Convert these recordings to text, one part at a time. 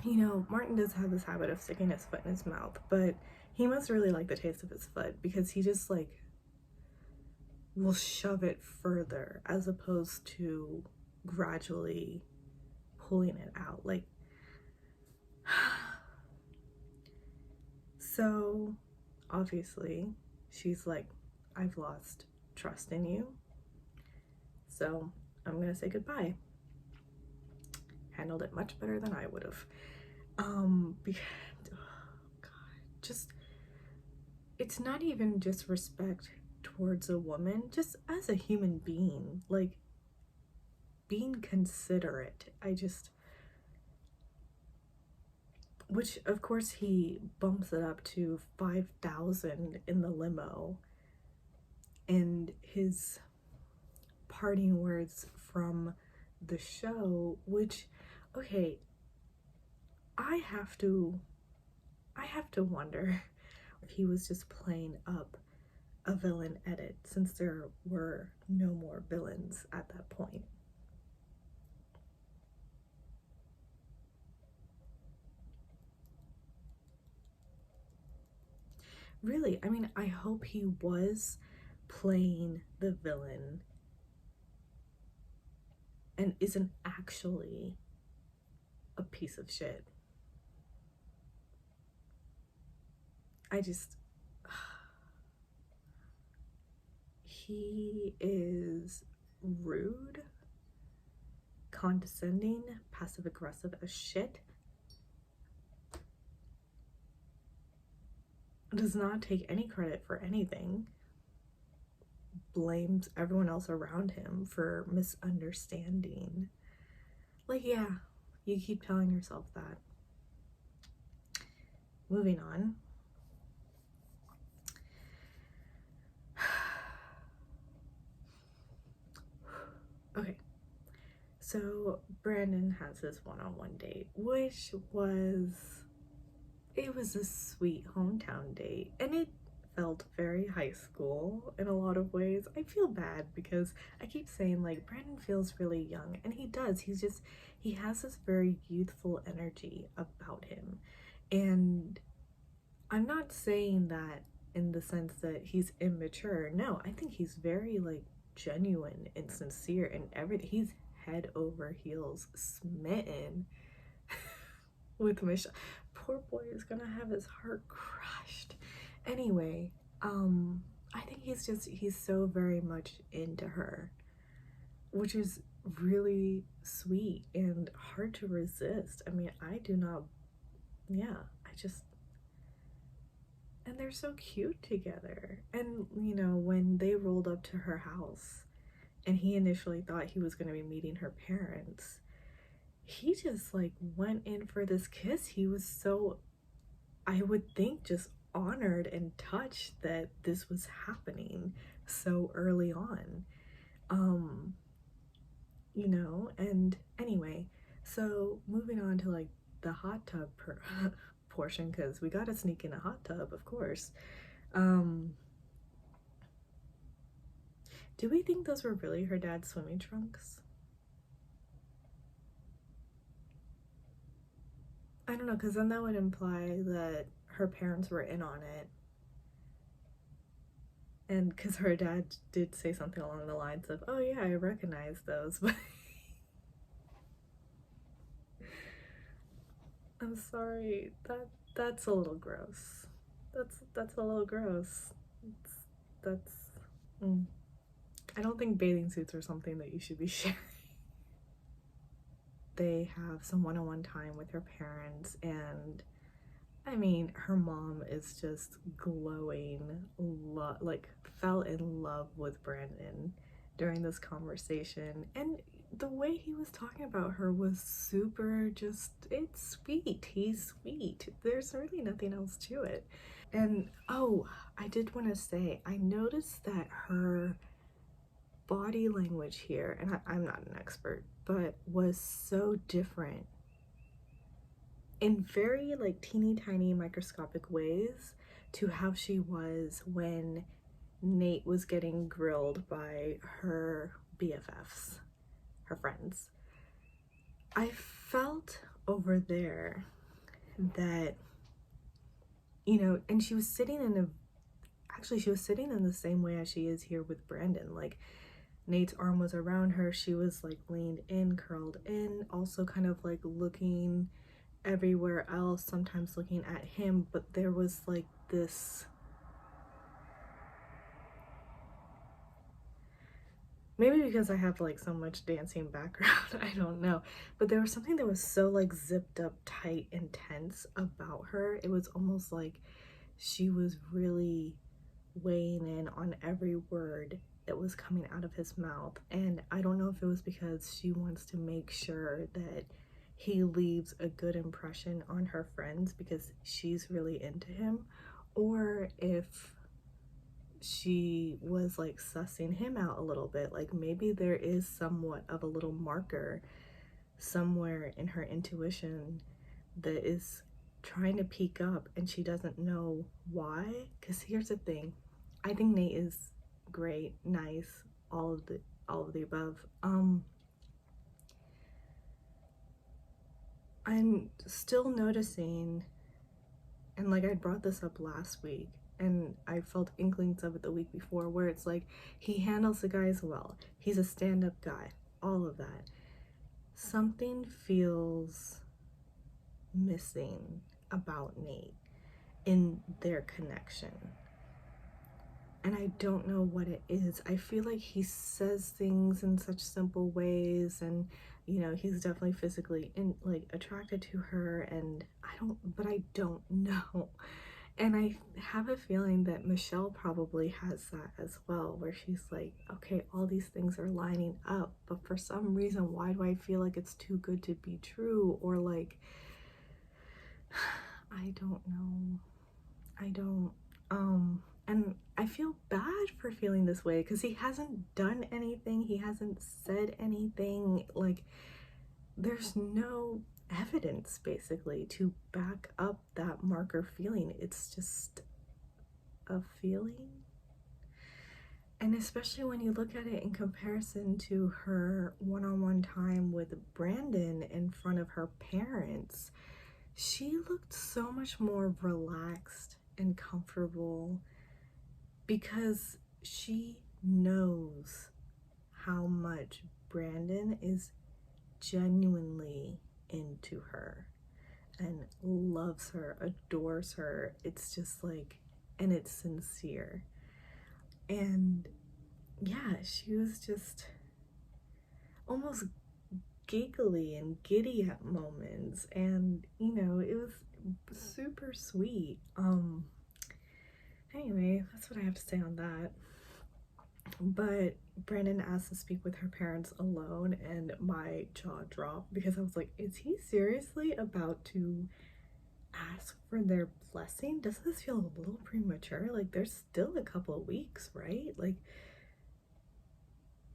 You know, Martin does have this habit of sticking his foot in his mouth, but he must really like the taste of his foot because he just like will shove it further as opposed to gradually pulling it out. Like, so obviously she's like, I've lost trust in you, so I'm gonna say goodbye. Handled it much better than I would have. Because, oh God, just, it's not even just respect towards a woman, just as a human being, like being considerate. Which of course he bumps it up to 5,000 in the limo, and his parting words from the show, which, okay, I have to wonder if he was just playing up a villain edit, since there were no more villains at that point. Really, I mean, I hope he was playing the villain and isn't actually a piece of shit. I just, he is rude, condescending, passive aggressive as shit. Does not take any credit for anything. Blames everyone else around him for misunderstanding. Like, yeah, you keep telling yourself that. Moving on. Okay, so Brandon has his one-on-one date, which it was a sweet hometown date, and it felt very high school in a lot of ways. I feel bad because I keep saying, like, Brandon feels really young, and he does. He has this very youthful energy about him, and I'm not saying that in the sense that he's immature. No, I think he's very, like, genuine and sincere and everything. He's head over heels smitten with Michelle. Poor boy is gonna have his heart crushed. Anyway, I think he's so very much into her, which is really sweet and hard to resist. I mean, I do not, yeah, and they're so cute together. And you know, when they rolled up to her house and he initially thought he was going to be meeting her parents, he just like went in for this kiss. He was so, I would think, just honored and touched that this was happening so early on. You know, and anyway, so moving on to like the hot tub portion, because we gotta sneak in a hot tub, of course. Do we think those were really her dad's swimming trunks? I don't know, because then that would imply that her parents were in on it. And because her dad did say something along the lines of, oh yeah, I recognize those, but I'm sorry, that's a little gross. That's a little gross. It's, that's I don't think bathing suits are something that you should be sharing. They have some one-on-one time with her parents, and I mean, her mom is just glowing, like fell in love with Brandon during this conversation, and the way he was talking about her was super just, it's sweet. He's sweet. There's really nothing else to it. And oh, I did want to say, I noticed that her body language here, and I'm not an expert, but was so different in very like teeny tiny microscopic ways to how she was when Nate was getting grilled by her BFFs, her friends. I felt over there that, you know, and she was sitting in a, actually she was sitting in the same way as she is here with Brandon. Like, Nate's arm was around her, she was like leaned in, curled in, also kind of like looking everywhere else, sometimes looking at him, but there was like this, maybe because I have like so much dancing background, I don't know, but there was something that was so like zipped up tight and tense about her. It was almost like she was really weighing in on every word that was coming out of his mouth. And I don't know if it was because she wants to make sure that he leaves a good impression on her friends because she's really into him, or if she was like sussing him out a little bit. Like, maybe there is somewhat of a little marker somewhere in her intuition that is trying to peek up and she doesn't know why. Because here's the thing, I think Nate is great, nice, all of the above. I'm still noticing, and like I brought this up last week, and I felt inklings of it the week before, where it's like he handles the guys well, he's a stand-up guy, all of that. Something feels missing about Nate in their connection, and I don't know what it is. I feel like he says things in such simple ways, and you know, he's definitely physically attracted to her, and I don't know. And I have a feeling that Michelle probably has that as well, where she's like, okay, all these things are lining up, but for some reason, why do I feel like it's too good to be true? Or like, I don't know. I don't, and I feel bad for feeling this way because he hasn't done anything, he hasn't said anything. Like, there's no evidence basically to back up that marker feeling. It's just a feeling. And especially when you look at it in comparison to her one-on-one time with Brandon in front of her parents, she looked so much more relaxed and comfortable because she knows how much Brandon is genuinely into her and loves her, adores her. It's just like, and it's sincere. And yeah, she was just almost giggly and giddy at moments, and you know, it was super sweet. Anyway, that's what I have to say on that. But Brandon asked to speak with her parents alone, and my jaw dropped because I was like, is he seriously about to ask for their blessing? Doesn't this feel a little premature? Like, there's still a couple of weeks, right? Like,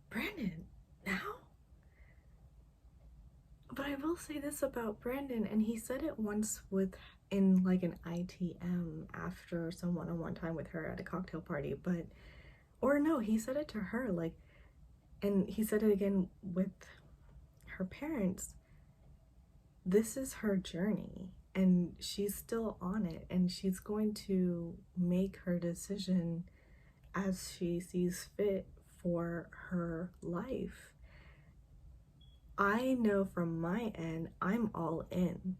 Brandon, now? But I will say this about Brandon, and he said it once in like an ITM after some one-on-one time with her at a cocktail party, but, or no, he said it to her, like, and he said it again with her parents. This is her journey, and she's still on it, and she's going to make her decision as she sees fit for her life. I know from my end, I'm all in,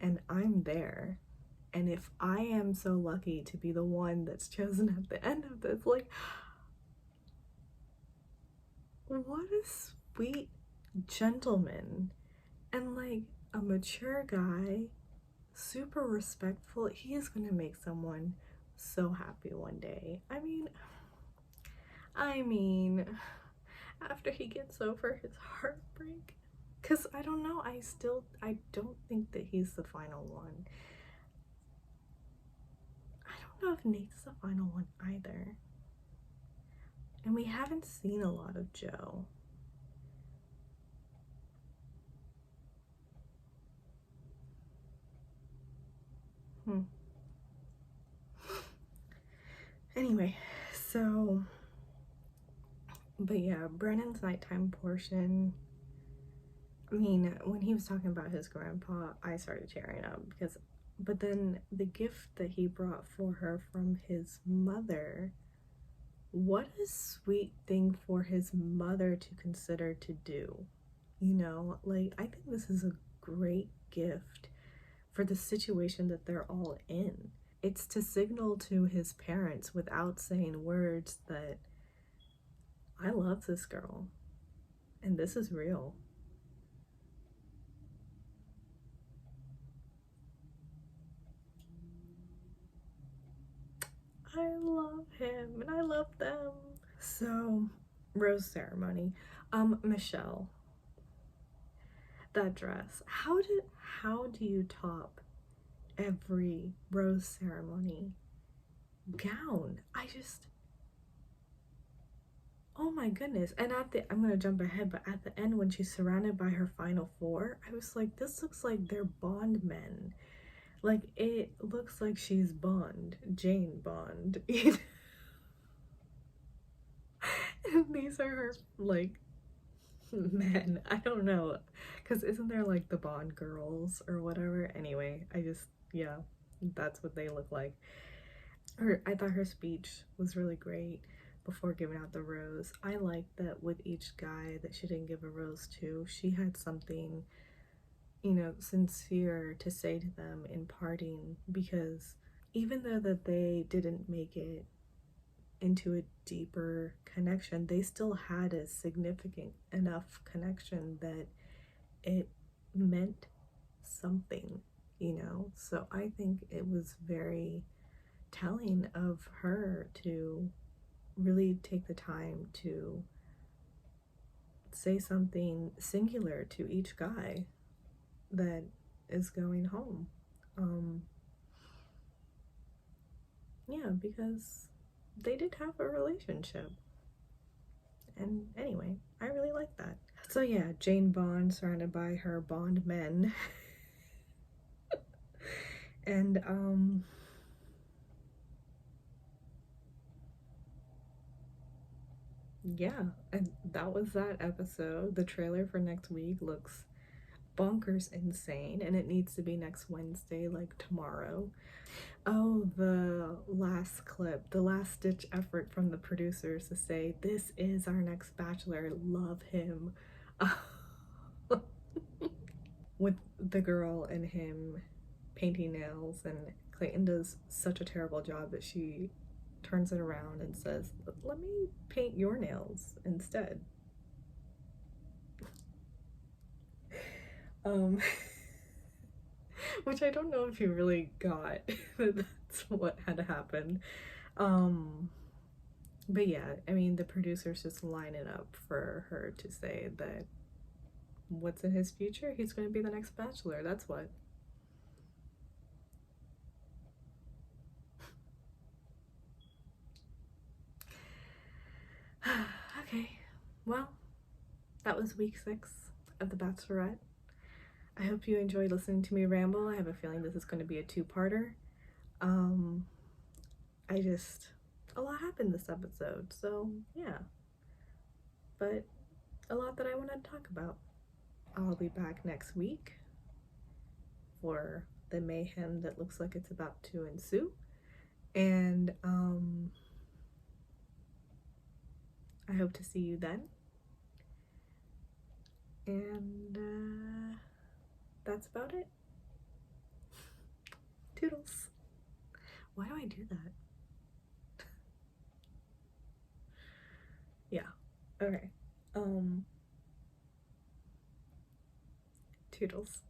and I'm there. And if I am so lucky to be the one that's chosen at the end of this, like, what a sweet gentleman, and like a mature guy, super respectful. He is gonna make someone so happy one day. I mean, after he gets over his heartbreak, because I don't know, I don't think that he's the final one. I don't know if Nate's the final one either. And we haven't seen a lot of Joe. Anyway, so, but yeah, Brennan's nighttime portion, I mean, when he was talking about his grandpa, I started tearing up because, but then the gift that he brought for her from his mother, what a sweet thing for his mother to consider to do. You know, like, I think this is a great gift for the situation that they're all in. It's to signal to his parents without saying words that I love this girl and this is real. I love him and I love them. So, rose ceremony. Michelle, that dress. How do you top every rose ceremony gown? Oh my goodness. And I'm gonna jump ahead, but at the end when she's surrounded by her final four, I was like, this looks like they're Bond men. Like, it looks like she's Bond, Jane Bond. And these are her, like, men. I don't know. Because isn't there, like, the Bond girls or whatever? Anyway, yeah, that's what they look like. I thought her speech was really great before giving out the rose. I like that with each guy that she didn't give a rose to, she had something, you know, sincere to say to them in parting, because even though that they didn't make it into a deeper connection, they still had a significant enough connection that it meant something, you know? So I think it was very telling of her to really take the time to say something singular to each guy that is going home. Yeah, because they did have a relationship. And anyway, I really like that. So yeah, Jane Bond surrounded by her Bond men. And yeah, and that was that episode. The trailer for next week looks bonkers insane, and it needs to be next Wednesday, like tomorrow. Oh, the last clip, the last ditch effort from the producers to say, this is our next Bachelor, love him. With the girl and him painting nails, and Clayton does such a terrible job that she turns it around and says, let me paint your nails instead. Which I don't know if you really got that that's what had happened. But yeah, I mean, the producers just line it up for her to say that what's in his future? He's going to be the next Bachelor. That's what. Okay, well, that was week 6 of The Bachelorette. I hope you enjoyed listening to me ramble. I have a feeling this is going to be a 2-parter. A lot happened this episode, so yeah. But a lot that I want to talk about. I'll be back next week for the mayhem that looks like it's about to ensue. And I hope to see you then. And that's about it. Toodles. Why do I do that? Yeah. Okay. Toodles.